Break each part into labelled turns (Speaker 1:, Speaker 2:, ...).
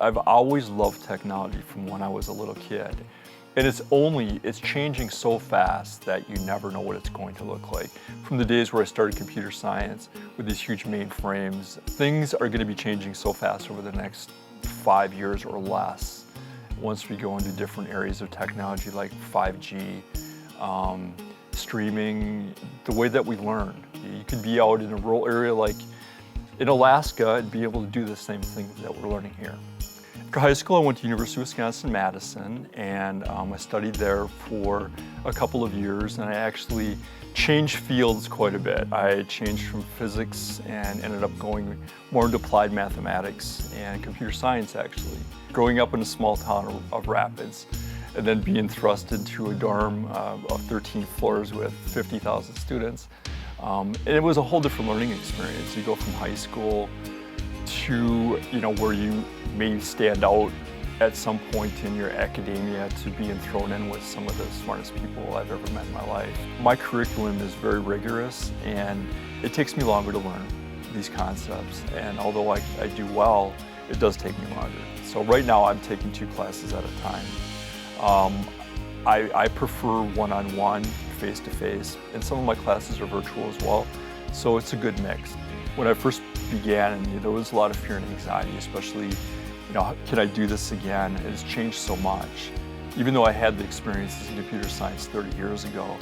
Speaker 1: I've always loved technology from when I was a little kid. And it's changing so fast that you never know what it's going to look like. From the days where I started computer science with these huge mainframes, things are going to be changing so fast over the next 5 years or less. Once we go into different areas of technology like 5G, streaming, the way that we learn. You could be out in a rural area like in Alaska and be able to do the same thing that we're learning here. After high school, I went to University of Wisconsin-Madison, and I studied there for a couple of years, and I actually changed fields quite a bit. I changed from physics and ended up going more into applied mathematics and computer science, actually. Growing up in a small town of Rapids, and then being thrust into a dorm of 13 floors with 50,000 students. And it was a whole different learning experience. You go from high school to where you may stand out at some point in your academia to being thrown in with some of the smartest people I've ever met in my life. My curriculum is very rigorous, and it takes me longer to learn these concepts. And although I do well, it does take me longer. So right now I'm taking 2 classes at a time. I prefer one-on-one, face-to-face, and some of my classes are virtual as well, so it's a good mix. When I first began, there was a lot of fear and anxiety, especially, can I do this again? It's changed so much. Even though I had the experiences in computer science 30 years ago,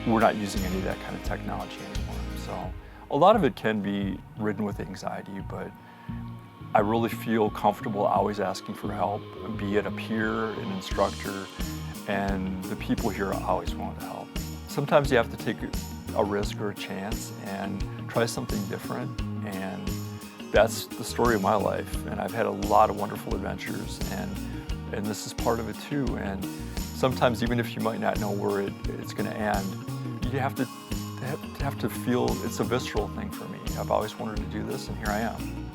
Speaker 1: we're not using any of that kind of technology anymore. So a lot of it can be ridden with anxiety, but I really feel comfortable always asking for help, be it a peer, an instructor, and the people here are always willing to help. Sometimes you have to take a risk or a chance and try something different, and that's the story of my life. And I've had a lot of wonderful adventures, and this is part of it too. And sometimes, even if you might not know where it's going to end, you have to feel it's a visceral thing for me. I've always wanted to do this, and here I am.